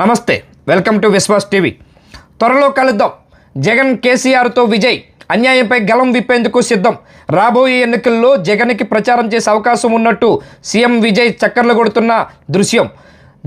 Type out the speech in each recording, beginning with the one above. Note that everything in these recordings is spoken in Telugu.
నమస్తే, వెల్కమ్ టు విశ్వాస్ టీవీ. త్వరలో కలుద్దాం. జగన్ కేసీఆర్తో విజయ్ అన్యాయంపై గలం విప్పేందుకు సిద్ధం. రాబోయే ఎన్నికల్లో జగన్కి ప్రచారం చేసే అవకాశం ఉన్నట్టు సీఎం విజయ్ చక్కర్లు కొడుతున్న దృశ్యం.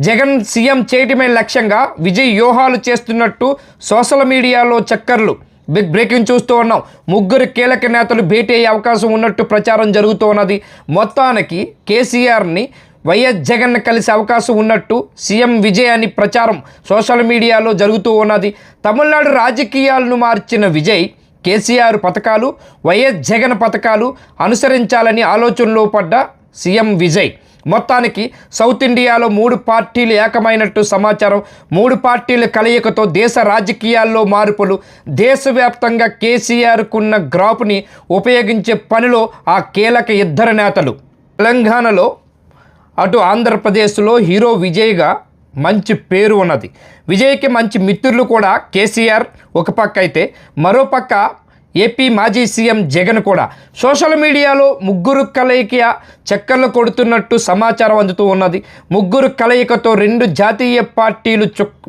జగన్ సీఎం చేయటమే లక్ష్యంగా విజయ్ వ్యూహాలు చేస్తున్నట్టు సోషల్ మీడియాలో చక్కర్లు. బిగ్ బ్రేకింగ్ చూస్తూ ఉన్నాం. ముగ్గురు కీలక నేతలు భేటీ అయ్యే అవకాశం ఉన్నట్టు ప్రచారం జరుగుతూ ఉన్నది. మొత్తానికి కేసీఆర్ని వైఎస్ జగన్ కలిసే అవకాశం ఉన్నట్టు సీఎం విజయ్ అని ప్రచారం సోషల్ మీడియాలో జరుగుతూ ఉన్నది. తమిళనాడు రాజకీయాలను మార్చిన విజయ్ కేసీఆర్ పథకాలు, వైఎస్ జగన్ పథకాలు అనుసరించాలని ఆలోచనలో పడ్డ సీఎం విజయ్ మొత్తానికి సౌత్ ఇండియాలో 3 పార్టీలు ఏకమైనట్టు సమాచారం. 3 పార్టీల కలయికతో దేశ రాజకీయాల్లో మార్పులు. దేశవ్యాప్తంగా కేసీఆర్కున్న గ్రాఫ్ని ఉపయోగించే పనిలో ఆ కీలక ఇద్దరు నేతలు. తెలంగాణలో అటు ఆంధ్రప్రదేశ్లో హీరో విజయ్గా మంచి పేరు ఉన్నది. విజయ్కి మంచి మిత్రులు కూడా కేసీఆర్ ఒక పక్క అయితే, మరోపక్క ఏపీ మాజీ సీఎం జగన్ కూడా. సోషల్ మీడియాలో ముగ్గురు కలయిక చక్కర్లు కొడుతున్నట్టు సమాచారం అందుతూ ఉన్నది. ముగ్గురు కలయికతో 2 జాతీయ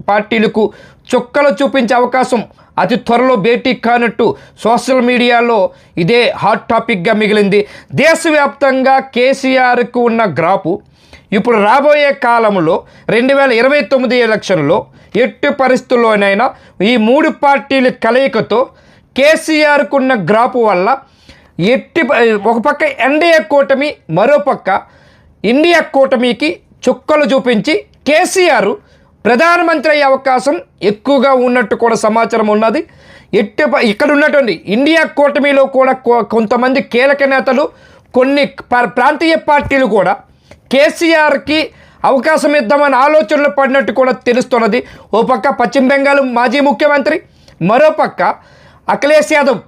పార్టీలకు చుక్కలు చూపించే అవకాశం అతి త్వరలో భేటీ కానట్టు సోషల్ మీడియాలో ఇదే హాట్ టాపిక్గా మిగిలింది. దేశవ్యాప్తంగా కేసీఆర్కు ఉన్న గ్రాఫు ఇప్పుడు రాబోయే కాలంలో 2029 ఎలక్షన్లో ఎట్టి పరిస్థితుల్లోనైనా ఈ 3 పార్టీల కలయికతో కేసీఆర్కున్న గ్రాఫు వల్ల ఒక పక్క ఎన్డీఏ కూటమి, మరోపక్క ఇండియా కూటమికి చుక్కలు చూపించి కేసీఆర్ ప్రధానమంత్రి అయ్యే అవకాశం ఎక్కువగా ఉన్నట్టు కూడా సమాచారం ఉన్నది. ఇక్కడ ఉన్నటువంటి ఇండియా కూటమిలో కూడా కొంతమంది కీలక నేతలు, కొన్ని ప్రాంతీయ పార్టీలు కూడా కేసీఆర్కి అవకాశం ఇద్దామని ఆలోచనలు పడినట్టు కూడా తెలుస్తున్నది. ఓ పక్క పశ్చిమ బెంగాల్ మాజీ ముఖ్యమంత్రి, మరోపక్క అఖిలేష్ యాదవ్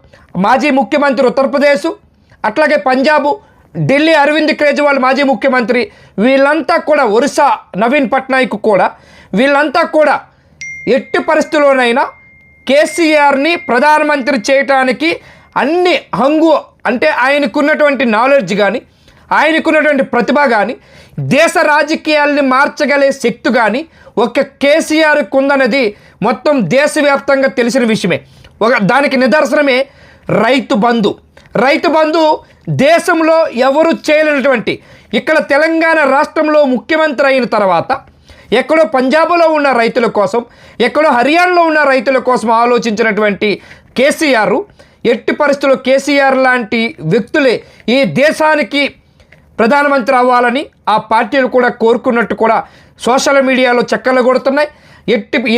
మాజీ ముఖ్యమంత్రి ఉత్తరప్రదేశ్, అట్లాగే పంజాబు, ఢిల్లీ అరవింద్ కేజ్రీవాల్ మాజీ ముఖ్యమంత్రి, వీళ్ళంతా కూడా ఒరిస్సా నవీన్ పట్నాయక్ కూడా, వీళ్ళంతా కూడా ఎట్టి పరిస్థితుల్లోనైనా కేసీఆర్ని ప్రధానమంత్రి చేయటానికి అన్ని హంగు అంటే ఆయనకున్నటువంటి నాలెడ్జ్ కానీ, ఆయనకున్నటువంటి ప్రతిభ కానీ, దేశ రాజకీయాల్ని మార్చగలే శక్తి కానీ ఒక కేసీఆర్కు ఉందన్నది మొత్తం దేశవ్యాప్తంగా తెలిసిన విషయమే. దానికి నిదర్శనమే రైతు బంధు దేశంలో ఎవరు చేయలేనటువంటి, ఇక్కడ తెలంగాణ రాష్ట్రంలో ముఖ్యమంత్రి అయిన తర్వాత ఎక్కడో పంజాబ్లో ఉన్న రైతుల కోసం, ఎక్కడో హర్యానాలో ఉన్న రైతుల కోసం ఆలోచించినటువంటి కేసీఆర్, ఎట్టి పరిస్థితుల్లో కేసీఆర్ లాంటి వ్యక్తులే ఈ దేశానికి ప్రధానమంత్రి అవ్వాలని ఆ పార్టీలు కూడా కోరుకున్నట్టు కూడా సోషల్ మీడియాలో చక్కర్లు కొడుతున్నాయి.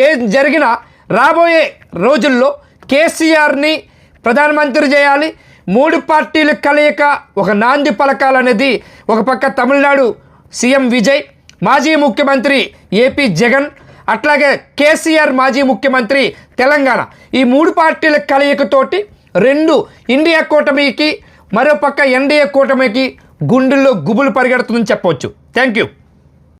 ఏం జరిగినా రాబోయే రోజుల్లో కేసీఆర్ని ప్రధానమంత్రి చేయాలి, 3 పార్టీల కలయిక ఒక నాంది పలకాలనేది ఒక పక్క తమిళనాడు సీఎం విజయ్, మాజీ ముఖ్యమంత్రి ఏపీ జగన్, అట్లాగే కేసీఆర్ మాజీ ముఖ్యమంత్రి తెలంగాణ, ఈ 3 పార్టీల కలయికతోటి 2 ఇండియా కూటమికి, మరోపక్క ఎన్డీఏ కూటమికి గుండెల్లో గుబులు పరిగెడుతుందని చెప్పవచ్చు. Thank you.